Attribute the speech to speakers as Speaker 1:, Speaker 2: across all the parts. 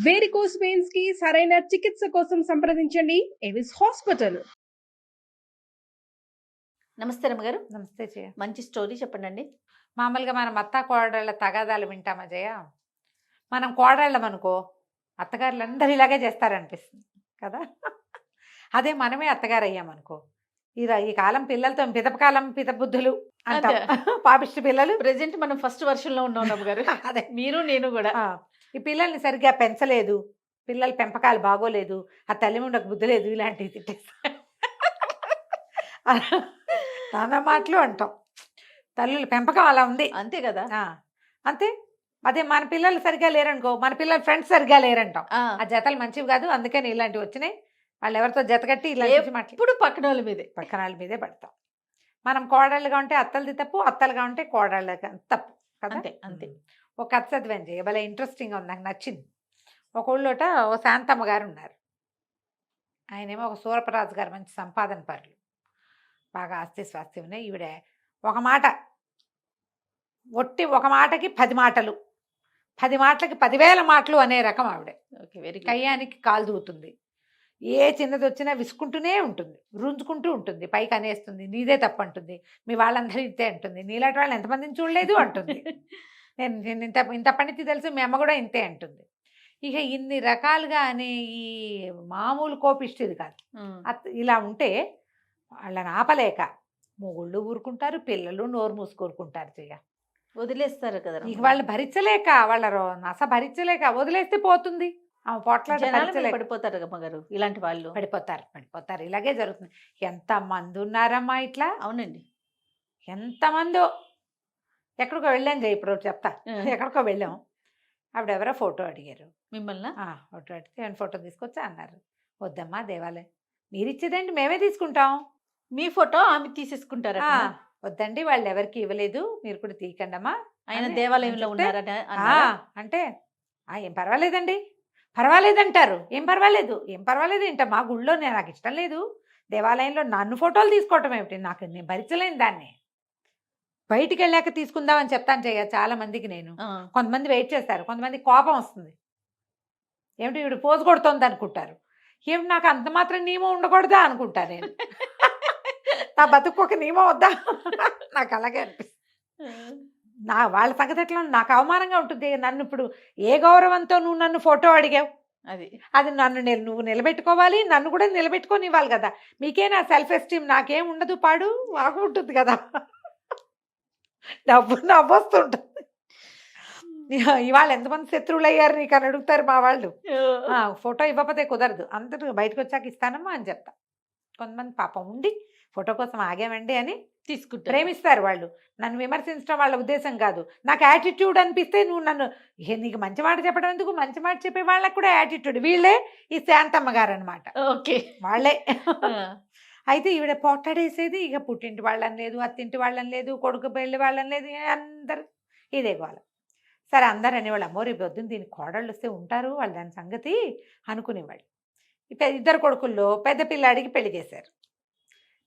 Speaker 1: Varicose veins కి సరైన చికిత్స కోసం సంప్రదించండి ఎవిస్ హాస్పిటల్.
Speaker 2: నమస్తే రమ్మగారు.
Speaker 3: నమస్తే జయ.
Speaker 2: మంచి స్టోరీ చెప్పండి.
Speaker 3: మామూలుగా మనం అత్త కోడళ్ళ తగాదాలు వింటామా జయ? మనం కోడళ్ళం అనుకో, అత్తగారులు అందరూ ఇలాగే చేస్తారనిపిస్తుంది కదా. అదే మనమే అత్తగారు అయ్యామనుకో, ఈ కాలం పిల్లలతో పితపకాలం పితబుద్ధులు అంటాం. పాపిష్టి పిల్లలు.
Speaker 2: ప్రెసెంట్ మనం ఫస్ట్ వర్షన్ లో ఉన్నాం రమ్మగారు.
Speaker 3: అదే
Speaker 2: మీరు నేను కూడా.
Speaker 3: ఈ పిల్లల్ని సరిగ్గా పెంచలేదు, పిల్లల పెంపకాలు బాగోలేదు, ఆ తల్లి ముండకు బుద్ధి లేదు, ఇలాంటివి తిట్టేస్తాం. నాన్న మాటలు అంటాం. తల్లుల పెంపకం అలా ఉంది,
Speaker 2: అంతే కదా.
Speaker 3: అంతే. అదే మన పిల్లలు సరిగ్గా లేరనుకో, మన పిల్లల ఫ్రెండ్స్ సరిగ్గా లేరంటాం. ఆ జతలు మంచివి కాదు, అందుకని ఇలాంటివి వచ్చినాయి. వాళ్ళు ఎవరితో జత కట్టి ఇలా
Speaker 2: ఇప్పుడు పక్కన వాళ్ళ
Speaker 3: మీదే పడతాం. మనం కోడళ్ళుగా ఉంటే అత్తలది తప్పు, అత్తలుగా ఉంటే కోడళ్ళ తప్పు కదా.
Speaker 2: అంతే అంతే.
Speaker 3: ఒక కథ చదివాను జయ, భలే ఇంట్రెస్టింగ్గా ఉంది, నాకు నచ్చింది. ఒక ఊళ్ళోట ఓ శాంతమ్మ గారు ఉన్నారు. ఆయనేమో ఒక సూరపరాజు గారు, మంచి సంపాదన పరులు, బాగా ఆస్తి స్వాస్తి ఉన్నాయి. ఈవిడ ఒక మాట, ఒట్టి ఒక మాటకి 10 మాటలు, 10 మాటలకి 10,000 మాటలు అనే రకం ఆవిడ.
Speaker 2: Okay, very good.
Speaker 3: కయ్యానికి కాలు దూవుతుంది, ఏ చిన్నది వచ్చినా విసుకుంటూనే ఉంటుంది, రుంజుకుంటూ ఉంటుంది, పైకి అనేస్తుంది, నీదే తప్పు అంటుంది, మీ వాళ్ళందరూ ఇంతే అంటుంది, నీలాంటి వాళ్ళని ఎంతమందిని చూడలేదు అంటుంది, నేను ఇంత పనితి తెలుసు, మీ అమ్మ కూడా ఇంతే అంటుంది. ఇక ఇన్ని రకాలుగా అనే ఈ మామూలు కోపిష్టిది కాదు. ఇలా ఉంటే వాళ్ళని ఆపలేక మొగుళ్ళు ఊరుకుంటారు, పిల్లలు నోరు మూసుకూరుకుంటారు చెయ్య,
Speaker 2: వదిలేస్తారు కదా.
Speaker 3: ఇక వాళ్ళు భరించలేక, వాళ్ళ నస భరించలేక వదిలేస్తే పోతుంది. ఆమె పోట్లాడి
Speaker 2: పడిపోతారు అమ్మగారు, ఇలాంటి వాళ్ళు
Speaker 3: పడిపోతారు. ఇలాగే జరుగుతుంది. ఎంతమంది ఉన్నారమ్మా ఇట్లా.
Speaker 2: అవునండి,
Speaker 3: ఎంతమందో. ఎక్కడికో వెళ్ళాం జయ, ఇప్పుడు చెప్తా. ఎక్కడికో వెళ్ళాం, ఆవిడెవరో ఫోటో అడిగారు
Speaker 2: మిమ్మల్ని.
Speaker 3: ఫోటో అడిగితే నేను ఫోటో తీసుకొచ్చా అన్నారు. వద్దమ్మా దేవాలయం, మీరు ఇచ్చేదేంటి, మేమే తీసుకుంటాం.
Speaker 2: మీ ఫోటో ఆమె తీసేసుకుంటారా?
Speaker 3: వద్దండి, వాళ్ళు ఎవరికి ఇవ్వలేదు, మీరు కూడా తీయకండమ్మా.
Speaker 2: ఆయన దేవాలయంలో ఉన్నారట
Speaker 3: అంటే ఏం పర్వాలేదండి, పర్వాలేదంటారు. ఏం పర్వాలేదు ఏంట, మా గుళ్ళో నాకు ఇష్టం లేదు, దేవాలయంలో నన్ను ఫోటోలు తీసుకోవటం ఏమిటి, నేను భరించలేను దాన్ని, బయటికి వెళ్ళాక తీసుకుందామని చెప్తాను చెయ్య చాలా మందికి నేను. కొంతమంది వెయిట్ చేస్తారు, కొంతమంది కోపం వస్తుంది, ఏమిటి ఇప్పుడు పోజు కొడుతోంది అనుకుంటారు, ఏమిటి నాకు అంత మాత్రం నియమం ఉండకూడదా అనుకుంటా నేను. నా బతుకు ఒక నియమం వద్దా, నాకు అలాగే అనిపిస్తుంది. వాళ్ళ సంగతి ఎట్లా, నాకు అవమానంగా ఉంటుంది. నన్ను ఇప్పుడు ఏ గౌరవంతో నువ్వు నన్ను ఫోటో అడిగావు, అది నువ్వు నిలబెట్టుకోవాలి, నన్ను కూడా నిలబెట్టుకోనివ్వాలి కదా. మీకే నా సెల్ఫ్ ఎస్టీమ్ నాకేం ఉండదు, పాడు వాగు ఉంటుంది కదా, నవ్వొస్తుంటుంది. ఇవాళ ఎంతమంది శత్రువులు అయ్యారు నీకు అని అడుగుతారు మా వాళ్ళు. ఫోటో ఇవ్వకపోతే కుదరదు, అందరూ బయటకు వచ్చాక ఇస్తానమ్మా అని చెప్తా. కొంతమంది పాపం ఉండి ఫోటో కోసం ఆగామండి అని తీసుకుంటారు, ప్రేమిస్తారు వాళ్ళు. నన్ను విమర్శించడం వాళ్ళ ఉద్దేశం కాదు, నాకు యాటిట్యూడ్ అనిపిస్తే నువ్వు నన్ను, నీకు మంచి మాట చెప్పడం ఎందుకు, మంచి మాట చెప్పే వాళ్ళకి కూడా యాటిట్యూడ్. వీళ్ళే ఈ శాంతమ్మ గారు అనమాట.
Speaker 2: ఓకే,
Speaker 3: వాళ్ళే. అయితే ఈవిడ పోట్లాడేసేది, ఇక పుట్టింటి వాళ్ళని లేదు, అత్తింటి వాళ్ళని లేదు, కొడుకు పెళ్ళి వాళ్ళని లేదు, అందరు ఇదే గోల. సరే అందరు అనేవాళ్ళు, అమ్మో రేపు వద్దును దీనికి కోడళ్ళు వస్తే ఉంటారు వాళ్ళు దాని సంగతి అనుకునేవాళ్ళు. ఇద్దరు కొడుకుల్లో పెద్ద పిల్లాడికి పెళ్లి చేశారు.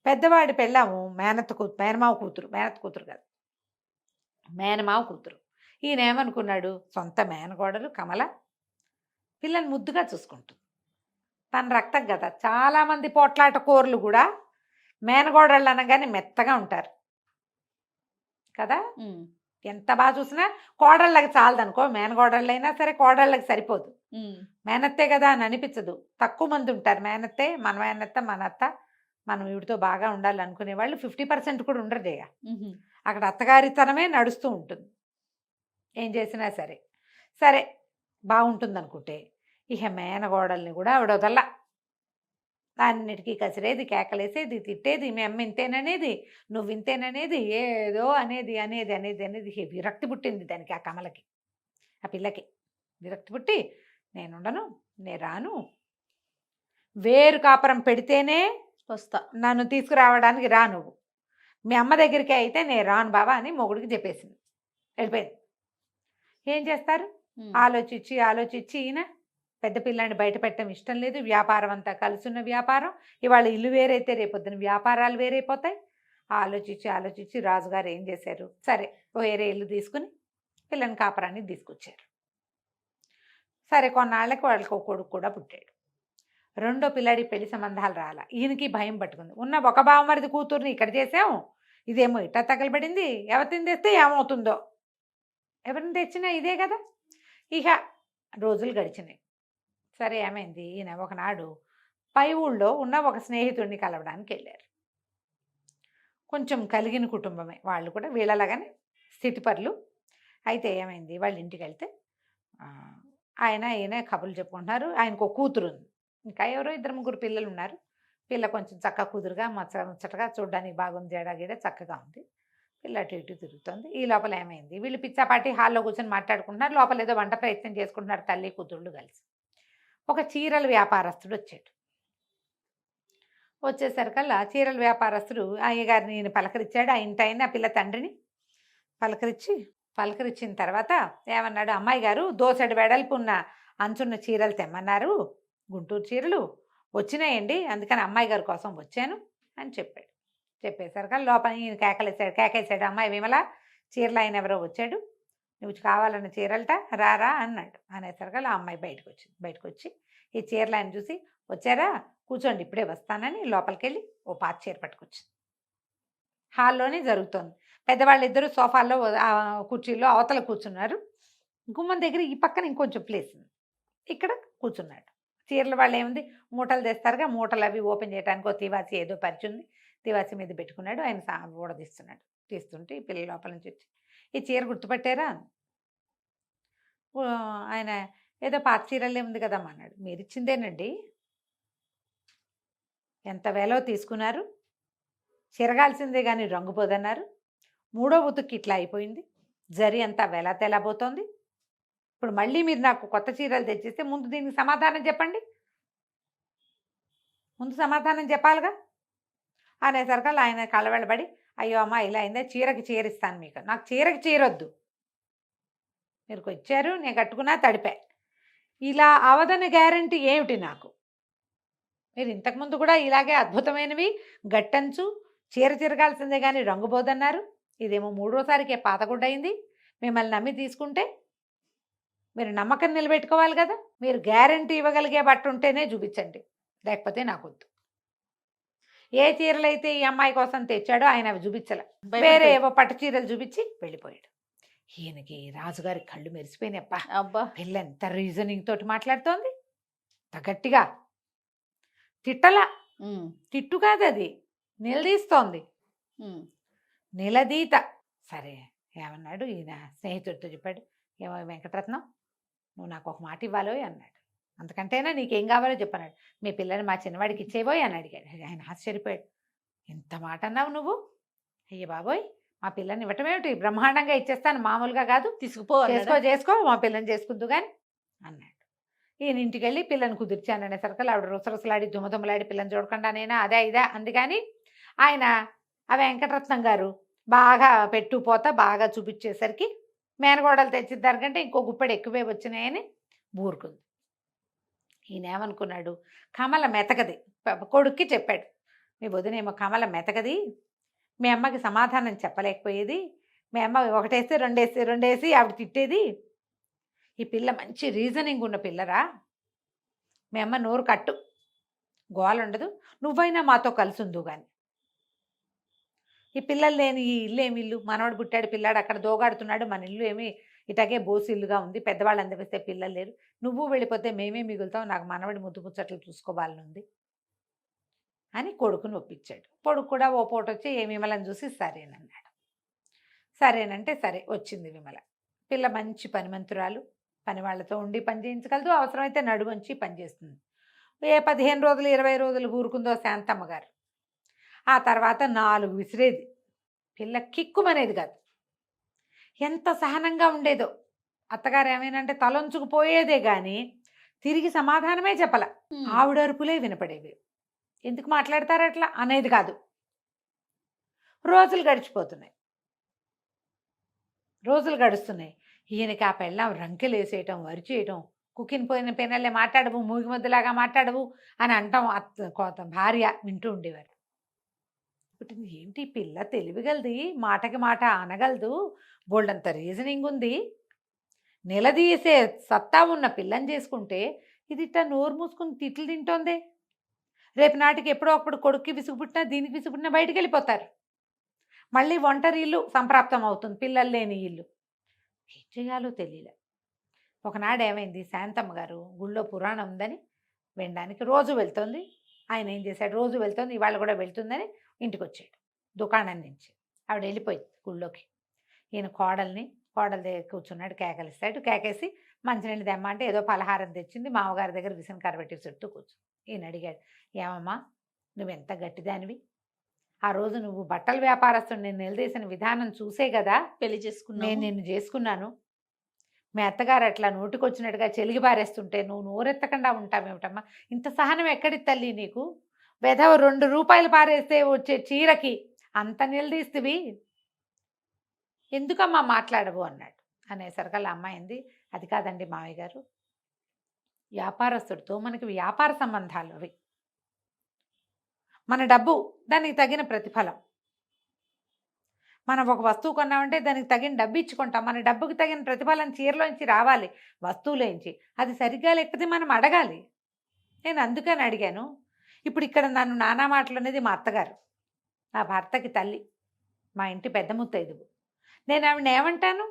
Speaker 3: పెద్దవాడి పెళ్ళాము మేనమావ కూతురు కాదు, మేనమావ కూతురు. ఈయన ఏమనుకున్నాడు, సొంత మేనగోడలు కమల పిల్లని ముద్దుగా చూసుకుంటుంది, తన రక్తం కదా. చాలామంది పోట్లాట కోర్లు కూడా మేనగోడళ్ళు అనగానే మెత్తగా ఉంటారు కదా. ఎంత బాగా చూసినా కోడళ్ళకి చాలదనుకో, మేనగోడళ్ళైనా సరే కోడళ్ళకి సరిపోదు, మేనత్తే కదా అని అనిపించదు. తక్కువ మంది ఉంటారు మేనత్తే, మన మేనత్త మన అత్త, మనం వీడితో బాగా ఉండాలి అనుకునే వాళ్ళు 50% కూడా ఉండరు జయ. అక్కడ అత్తగారితనమే నడుస్తూ ఉంటుంది ఏం చేసినా సరే. సరే బాగుంటుంది అనుకుంటే ఇక మేనగోడల్ని కూడా ఆవిడ వదల్లా, అన్నిటికీ కసిరేది, కేకలేసేది, తిట్టేది, మీ అమ్మ ఇంతేననేది, నువ్వు ఇంతేననేది, ఏదో అనేది అనేది అనేది అనేది విరక్తి పుట్టింది దానికి, ఆ కమలకి, ఆ పిల్లకి విరక్తి పుట్టి, నేనుండను, నేను రాను, వేరు కాపురం పెడితేనే
Speaker 2: వస్తా,
Speaker 3: నన్ను తీసుకురావడానికి రా నువ్వు, మీ అమ్మ దగ్గరికి అయితే నేను రాను బాబా అని మొగుడికి చెప్పేసింది, వెళ్ళిపోయింది. ఏం చేస్తారు, ఆలోచించి ఈయన పెద్ద పిల్లాన్ని బయట పెట్టడం ఇష్టం లేదు, వ్యాపారం అంతా కలుసున్న వ్యాపారం, ఇవాళ ఇల్లు వేరైతే రేపొద్దున వ్యాపారాలు వేరైపోతాయి. ఆలోచించి రాజుగారు ఏం చేశారు, సరే వేరే ఇల్లు తీసుకుని పిల్లని కాపురానికి తీసుకొచ్చారు. సరే కొన్నాళ్ళకి వాళ్ళకి ఒక కొడుకు కూడా పుట్టాడు. రెండో పిల్లాడి పెళ్లి సంబంధాలు రాలా. ఈయనకి భయం పట్టుకుంది. ఉన్న ఒక బావమరిది కూతుర్ని ఇక్కడ చేసాం, ఇదేమో ఇట్టా తగలబడింది, ఎవరిని తెస్తే ఏమవుతుందో. ఎవరిని తెచ్చినా ఇదే కదా. ఇక రోజులు గడిచినాయి. సరే ఏమైంది, ఈయన ఒకనాడు పై ఊళ్ళో ఉన్న ఒక స్నేహితుడిని కలవడానికి వెళ్ళారు. కొంచెం కలిగిన కుటుంబమే వాళ్ళు కూడా, వీళ్ళలాగానే స్థితిపరులు. అయితే ఏమైంది, వాళ్ళ ఇంటికి వెళ్తే ఈయన కబుర్లు చెప్పుకుంటున్నారు. ఆయనకు ఒక కూతురు ఉంది, ఇంకా ఎవరో 2-3 పిల్లలు ఉన్నారు. పిల్ల కొంచెం చక్కగా కుదురుగా ముచ్చటగా చూడడానికి బాగుంది, జడగీడ చక్కగా ఉంది. పిల్ల అటు ఇటు తిరుగుతుంది. ఈ లోపల ఏమైంది, వీళ్ళు పిచ్చాపాటి హాల్లో కూర్చొని మాట్లాడుకుంటున్నారు. లోపల ఏదో వంట ప్రయత్నం చేసుకుంటున్నారు తల్లి కూతుళ్ళు కలిసి. ఒక చీరల వ్యాపారస్తుడు వచ్చాడు. వచ్చేసరికల్లా చీరల వ్యాపారస్తుడు అయ్యగారిని ఈయన పలకరించాడు. ఆ ఇంటి ఆయన పిల్ల తండ్రిని పలకరించిన తర్వాత ఏమన్నాడు, అమ్మాయి గారు దోసెడు వెడల్పు ఉన్న అంచున్న చీరలు తెమ్మన్నారు, గుంటూరు చీరలు వచ్చినాయండి, అందుకని అమ్మాయి గారి కోసం వచ్చాను అని చెప్పాడు. చెప్పేసరికల్లా లోపల ఈయన కేకేశాడు, అమ్మాయి విమల, చీరలు ఆయన ఎవరో వచ్చాడు, నువ్వు కావాలన్న చీరలట, రారా అన్నాడు. అనేసరికల్లా ఆ అమ్మాయి బయటకు వచ్చి ఈ చీరలు ఆయన చూసి, వచ్చారా కూర్చోండి ఇప్పుడే వస్తానని లోపలికి వెళ్ళి ఓ పాత చీర పట్టుకొచ్చింది. హాల్లోనే జరుగుతోంది. పెద్దవాళ్ళు ఇద్దరు సోఫాల్లో కుర్చీల్లో అవతల కూర్చున్నారు. గుమ్మం దగ్గర ఈ పక్కన ఇంకొంచెం ప్లేస్ ఉంది, ఇక్కడ కూర్చున్నాడు. చీరల వాళ్ళు ఏముంది, మూటలు తెస్తారుగా, మూటలు అవి ఓపెన్ చేయడానికి ఓ తివాసి ఏదో పరిచింది, తివాసి మీద పెట్టుకున్నాడు. ఆయన ఊడదీస్తున్నాడు. తీస్తుంటే ఈ పిల్లల లోపల నుంచి వచ్చి, ఈ చీర గుర్తుపట్టారా? ఆయన ఏదో పాత చీరలే ఉంది కదమ్మా అన్నాడు. మీరు ఇచ్చిందేనండి, ఎంత వేలో తీసుకున్నారు, చిరగాల్సిందే కానీ రంగుపోదన్నారు, 3వ ఉతుక్కి ఇట్లా అయిపోయింది, జరి అంతా వెలా తెలబోతోంది, ఇప్పుడు మళ్ళీ మీరు నాకు కొత్త చీరలు తెచ్చిస్తే ముందు దీనికి సమాధానం చెప్పండి, ముందు సమాధానం చెప్పాలిగా అనేసరికల్లా ఆయన కళ్ళవెళ్ళబడి, అయ్యో అమ్మ ఇలా అయిందే, చీరకి చీరిస్తాను మీకు, నాకు చీరకి చీరొద్దు, మీరు వచ్చారు నేను కట్టుకున్నా తడిపా, ఇలా అవదని గ్యారంటీ ఏమిటి నాకు? మీరు ఇంతకుముందు కూడా ఇలాగే అద్భుతమైనవి గట్టంచు చీర తిరగాల్సిందే కానీ రంగుపోదన్నారు, ఇదేమో 3వసారికే పాతగుడ్డయింది, మిమ్మల్ని నమ్మి తీసుకుంటే మీరు నమ్మకం నిలబెట్టుకోవాలి కదా, మీరు గ్యారంటీ ఇవ్వగలిగే బట్ట ఉంటేనే చూపించండి, లేకపోతే నాకొద్దు. ఏ చీరలు అయితే ఈ అమ్మాయి కోసం తెచ్చాడో ఆయన అవి చూపించలే, వేరే ఏవో పట్టు చీరలు చూపించి వెళ్ళిపోయాడు. ఈయనకి రాజుగారి కళ్ళు మెరిసిపోయినప్ప,
Speaker 2: అబ్బా
Speaker 3: పిల్ల ఎంత రీజనింగ్ తోటి మాట్లాడుతోంది, గట్టిగా తిట్టలా, తిట్టు కాదు అది, నిలదీస్తోంది, నిలదీత. సరే ఏమన్నాడు ఈయన స్నేహితుడితో చెప్పాడు, ఏమో వెంకటరత్నం నువ్వు నాకు ఒక మాట ఇవ్వాలోయ్ అన్నాడు. అంతకంటేనా నీకేం కావాలో చెప్పన్నాడు. మీ పిల్లని మా చిన్నవాడికి ఇచ్చేబోయ్ అని అడిగాడు. ఆయన ఆశ్చర్యపోయాడు, ఎంత మాట అన్నావు నువ్వు, అయ్య బాబోయ్ మా పిల్లని ఇవ్వటం ఏమిటి, బ్రహ్మాండంగా ఇచ్చేస్తాను, మామూలుగా కాదు, చేసుకో మా పిల్లని చేసుకుందు కానీ అన్నాడు. ఈయన ఇంటికి వెళ్ళి పిల్లని కుదిర్చాను అనేసరికి ఆవిడ రుసరుసలాడి దుమ్మదుమ్మలాడి పిల్లని చూడకుండానేనా అదే ఇదే అంది. కానీ ఆయన ఆ వెంకటరత్నం గారు బాగా పెట్టుపోతా బాగా చూపించేసరికి మేనగోడలు తెచ్చిద్దానికంటే ఇంకో గుప్పెడు ఎక్కువే వచ్చినాయని ఊరుకుంది. ఈయన ఏమనుకున్నాడు, కమల మెతకది, కొడుక్కి చెప్పాడు, మీ వదినేమో కమల మెతకది, మీ అమ్మకి సమాధానం చెప్పలేకపోయేది, మీ అమ్మ ఒకటేస్తే రెండేసి ఆవిడ తిట్టేది, ఈ పిల్ల మంచి రీజనింగ్ ఉన్న పిల్లరా, మీ అమ్మ నోరు కట్టు, గోల ఉండదు, నువ్వైనా మాతో కలిసి ఉందు కానీ, ఈ పిల్లలు లేని ఈ ఇల్లు ఏమి ఇల్లు, మనవాడు పుట్టాడు పిల్లాడు అక్కడ దోగాడుతున్నాడు, మన ఇల్లు ఏమి ఇటాగే బోసి ఇల్లుగా ఉంది, పెద్దవాళ్ళు అందరిస్తే పిల్లలు లేరు, నువ్వు వెళ్ళిపోతే మేమే మిగులుతాం, నాకు మనవడి ముద్దు ముచ్చట్లు చూసుకోవాలని ఉంది అని కొడుకుని ఒప్పించాడు. కొడుకు కూడా ఓ పూట వచ్చి ఏ విమలని చూసి సరేనన్నాడు. సరేనంటే సరే వచ్చింది విమల. పిల్ల మంచి పనిమంతురాలు, పని వాళ్ళతో ఉండి పని చేయించగలదు, అవసరమైతే నడువంచి పని చేస్తుంది. ఏ 15 రోజులు 20 రోజులు ఊరుకుందో శాంతమ్మ గారు. ఆ తర్వాత 4 విసిరేది, పిల్ల కిక్కుమనేది కాదు, ఎంత సహనంగా ఉండేదో. అత్తగారు ఏమైనంటే తలొంచుకుపోయేదే కానీ తిరిగి సమాధానమే చెప్పల, ఆవిడ అరుపులే వినపడేవి, ఎందుకు మాట్లాడతారు అట్లా అనేది కాదు. రోజులు గడుస్తున్నాయి. ఈయనకి ఆ పెళ్ళం రంకెలు వేసేయటం, వరిచేయటం, కుక్కిన పోయిన పెనల్లే మాట్లాడవు, మూగి ముద్దలాగా మాట్లాడవు అని అంటాం భార్య వింటూ ఉండేవారు. పుట్టింది ఏంటి పిల్ల తెలివిగలది, మాటకి మాట అనగలదు, బోల్డంత రీజనింగ్ ఉంది, నిలదీసే సత్తా ఉన్న పిల్లని చేసుకుంటే ఇది ఇట్లా నోరు మూసుకుని తిట్లు తింటోందే. రేపు నాటికి ఎప్పుడో అప్పుడు కొడుక్కి విసుగుపుట్టినా దీనికి విసుగుపుట్టినా బయటికి వెళ్ళిపోతారు. మళ్ళీ ఒంటరి ఇల్లు సంప్రాప్తం అవుతుంది, పిల్లలు లేని ఇల్లు. ఏం చేయాలో తెలియలే. ఒకనాడు ఏమైంది, శాంతమ్మ గారు గుళ్ళో పురాణం ఉందని వినడానికి రోజు వెళ్తుంది. ఆయన ఏం చేశాడు, రోజు వెళ్తుంది, ఇవాళ కూడా వెళ్తుందని ఇంటికి వచ్చాడు దుకాణం నుంచి. ఆవిడ వెళ్ళిపోయింది గుళ్ళోకి. ఈయన కోడల దగ్గర కూర్చున్నాడు, కేకలిస్తాడు. కేకేసి మంచినీళ్ళు తెమ్మ అంటే ఏదో పలహారం తెచ్చింది. మామగారి దగ్గర విసనకర్ర పెట్టి చుట్టూ కూర్చుంది. ఈయన అడిగాడు, ఏమమ్మా నువ్వెంత గట్టిదానివి, ఆ రోజు నువ్వు బట్టల వ్యాపారస్తుడు నేను నిలదీసిన విధానం చూసే కదా
Speaker 2: పెళ్లి చేసుకున్నా
Speaker 3: నేను నిన్ను చేసుకున్నాను. మీ అత్తగారు అట్లా నోటికొచ్చినట్టుగా చెలిగి పారేస్తుంటే నువ్వు నోరెత్తకుండా ఉంటావేమిటమ్మా, ఇంత సహనం ఎక్కడి తల్లి నీకు, వెధవ 2 రూపాయలు పారేస్తే వచ్చే చీరకి అంత నిలదీస్తువి, ఎందుకమ్మా మాట్లాడవు అన్నాడు. అనేసరికల్లా అమ్మాయింది, అది కాదండి మావయ్య గారు, వ్యాపారస్తుడితో మనకి వ్యాపార సంబంధాలు అవి, మన డబ్బు దానికి తగిన ప్రతిఫలం. మనం ఒక వస్తువు కొన్నామంటే దానికి తగిన డబ్బు ఇచ్చుకుంటాం, మన డబ్బుకి తగిన ప్రతిఫలం చీరలోంచి రావాలి, వస్తువులోంచి. అది సరిగ్గా లేకపోతే మనం అడగాలి. నేను అందుకని అడిగాను. ఇప్పుడు ఇక్కడ నన్ను నానా మాటలు అనేది మా అత్తగారు, నా భర్తకి తల్లి, మా ఇంటి పెద్ద ముత్తైదువు. నేను ఆవిడని ఏమంటాను?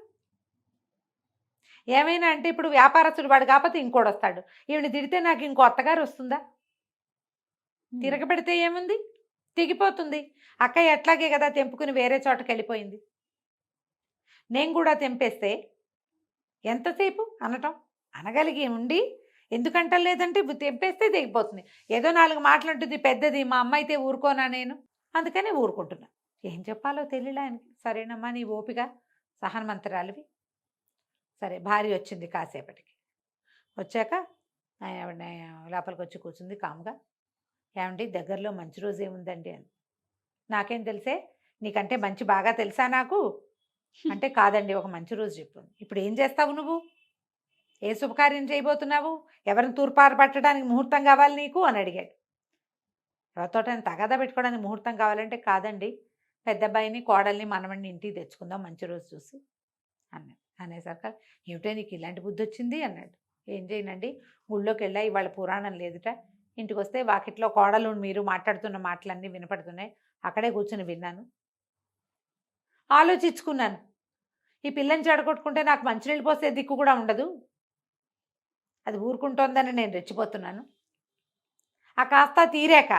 Speaker 3: ఏమైనా అంటే ఇప్పుడు వ్యాపారస్తుడు వాడు కాకపోతే ఇంకోటి వస్తాడు, ఈవిని తిడితే నాకు ఇంకో అత్తగారు వస్తుందా? తిరగబెడితే ఏముంది, తెగిపోతుంది. అక్కయ్య ఎట్లాగే కదా తెంపుకుని వేరే చోటకి వెళ్ళిపోయింది. నేను కూడా తెంపేస్తే ఎంతసేపు అనటం, అనగలిగి ఉండి ఎందుకంటం లేదంటే తెంపేస్తే తెగిపోతుంది. ఏదో 4 మాటలు ఉంటుంది, పెద్దది, మా అమ్మ అయితే ఊరుకోనా నేను, అందుకని ఊరుకుంటున్నా. ఏం చెప్పాలో తెలియలే ఆయనకి. సరేనమ్మా నీ ఓపిక, సహనమంతరాలివి. సరే భార్య వచ్చింది కాసేపటికి. వచ్చాక ఆవిడ లోపలికి వచ్చి కూర్చుంది కామ్గా. ఏమండి దగ్గరలో మంచి రోజు ఏముందండి అని. నాకేం తెలిసే, నీకంటే మంచి బాగా తెలుసా నాకు అంటే, కాదండి ఒక మంచి రోజు చెప్పు. ఇప్పుడు ఏం చేస్తావు నువ్వు, ఏ శుభకార్యం చేయబోతున్నావు, ఎవరిని తూర్పారు పట్టడానికి ముహూర్తం కావాలి నీకు అని అడిగాడు. ఎవరితోటని తగాదా పెట్టుకోవడానికి ముహూర్తం కావాలంటే, కాదండి పెద్ద అబ్బాయిని కోడల్ని మనవడిని ఇంటికి తెచ్చుకుందాం మంచి రోజు చూసి అన్నాడు. అనేసరికి ఏమిటో నీకు ఇలాంటి బుద్ధి వచ్చింది అన్నాడు. ఏం చేయనండి, గుళ్ళోకి వెళ్ళా, ఇవాళ పురాణం లేదుట, ఇంటికి వస్తే వాకిట్లో కోడలు మీరు మాట్లాడుతున్న మాటలన్నీ వినపడుతున్నాయి, అక్కడే కూర్చుని విన్నాను, ఆలోచించుకున్నాను. ఈ పిల్లని చెడగొట్టుకుంటే నాకు మంచినీళ్ళు పోసే దిక్కు కూడా ఉండదు, అది ఊరుకుంటోందని నేను రెచ్చిపోతున్నాను. ఆ కాస్త తీరాక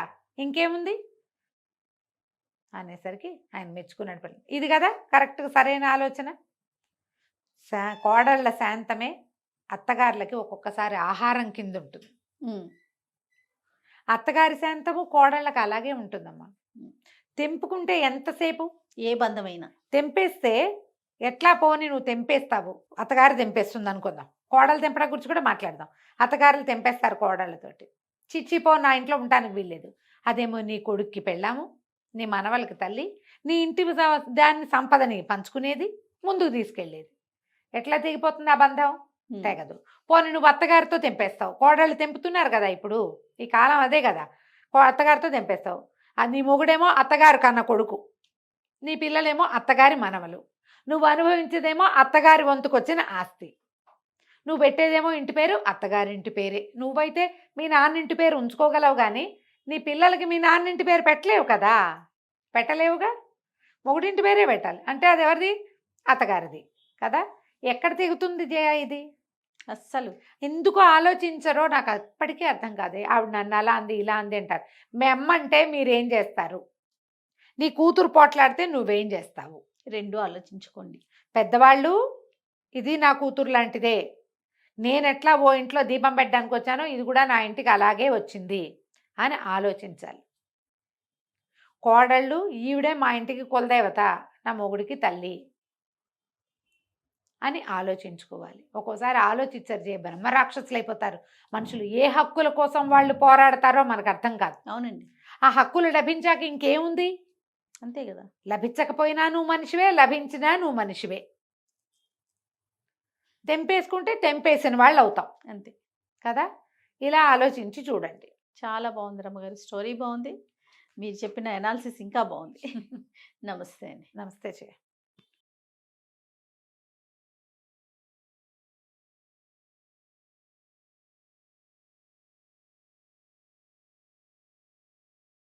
Speaker 3: ఇంకేముంది అనేసరికి ఆయన మెచ్చుకున్నాడు. పిల్ల ఇది కదా కరెక్ట్గా సరైన ఆలోచన. కోడళ్ళ శాంతమే అత్తగారులకి ఒక్కొక్కసారి ఆహారం కింద ఉంటుంది. అత్తగారి శాంతము కోడళ్ళకి అలాగే ఉంటుందమ్మా. తెంపుకుంటే ఎంతసేపు,
Speaker 2: ఏ బంధమైనా
Speaker 3: తెంపేస్తే ఎట్లా పోని నువ్వు తెంపేస్తావు, అత్తగారు తెంపేస్తుంది అనుకుందాం, కోడలు తెంపడం గురించి కూడా మాట్లాడదాం. అత్తగారులు తెంపేస్తారు కోడళ్ళతోటి, చిచ్చిపో నా ఇంట్లో ఉండటానికి వీల్లేదు. అదేమో నీ కొడుక్కి పెళ్ళాము, నీ మనవలకి తల్లి, నీ ఇంటి దాన్ని సంపదని పంచుకునేది, ముందుకు తీసుకెళ్ళేది. ఎట్లా తెగిపోతుంది ఆ బంధం, తెగదు. పోనీ నువ్వు అత్తగారితో తెంపేస్తావు, కోడళ్ళు తెంపుతున్నారు కదా ఇప్పుడు ఈ కాలం అదే కదా, అత్తగారితో తెంపేస్తావు. అది నీ మొగుడేమో అత్తగారు కన్న కొడుకు, నీ పిల్లలేమో అత్తగారి మనవలు, నువ్వు అనుభవించేదేమో అత్తగారి వంతుకొచ్చిన ఆస్తి, నువ్వు పెట్టేదేమో ఇంటి పేరు అత్తగారి ఇంటి పేరే. నువ్వైతే మీ నాన్నింటి పేరు ఉంచుకోగలవు కానీ నీ పిల్లలకి మీ నాన్నింటి పేరు పెట్టలేవు కదా, పెట్టలేవుగా, మొగుడింటి పేరే పెట్టాలి. అంటే అది ఎవరిది, అత్తగారిది కదా. ఎక్కడ తెగుతుంది జయ ఇది,
Speaker 2: అస్సలు
Speaker 3: ఎందుకు ఆలోచించరో నాకు అప్పటికీ అర్థం కాదు. ఆవిడ నన్ను అలా అంది ఇలా అంది అంటారు. మీ అమ్మ అంటే మీరేం చేస్తారు, నీ కూతురు పోట్లాడితే నువ్వేం చేస్తావు,
Speaker 2: రెండు ఆలోచించుకోండి.
Speaker 3: పెద్దవాళ్ళు ఇది నా కూతురు లాంటిదే, నేను ఎట్లా ఓ ఇంట్లో దీపం పెట్టడానికి వచ్చానో ఇది కూడా నా ఇంటికి అలాగే వచ్చింది అని ఆలోచించాలి. కోడళ్ళు ఈవిడే మా ఇంటికి కులదేవత, నా మొగుడికి తల్లి అని ఆలోచించుకోవాలి. ఒక్కోసారి ఆలోచించరు, జయ బ్రహ్మ రాక్షసులు అయిపోతారు మనుషులు. ఏ హక్కుల కోసం వాళ్ళు పోరాడతారో మనకు అర్థం కాదు.
Speaker 2: అవునండి,
Speaker 3: ఆ హక్కులు లభించాక ఇంకేముంది,
Speaker 2: అంతే కదా.
Speaker 3: లభించకపోయినా నువ్వు మనిషివే, లభించినా నువ్వు మనిషివే. తెంపేసుకుంటే తెంపేసిన వాళ్ళు అవుతాం
Speaker 2: అంతే
Speaker 3: కదా. ఇలా ఆలోచించి చూడండి.
Speaker 2: చాలా బాగుంది రమ్మగారు, స్టోరీ బాగుంది, మీరు చెప్పిన అనాలిసిస్ ఇంకా బాగుంది. నమస్తే అండి.
Speaker 3: నమస్తే జయ.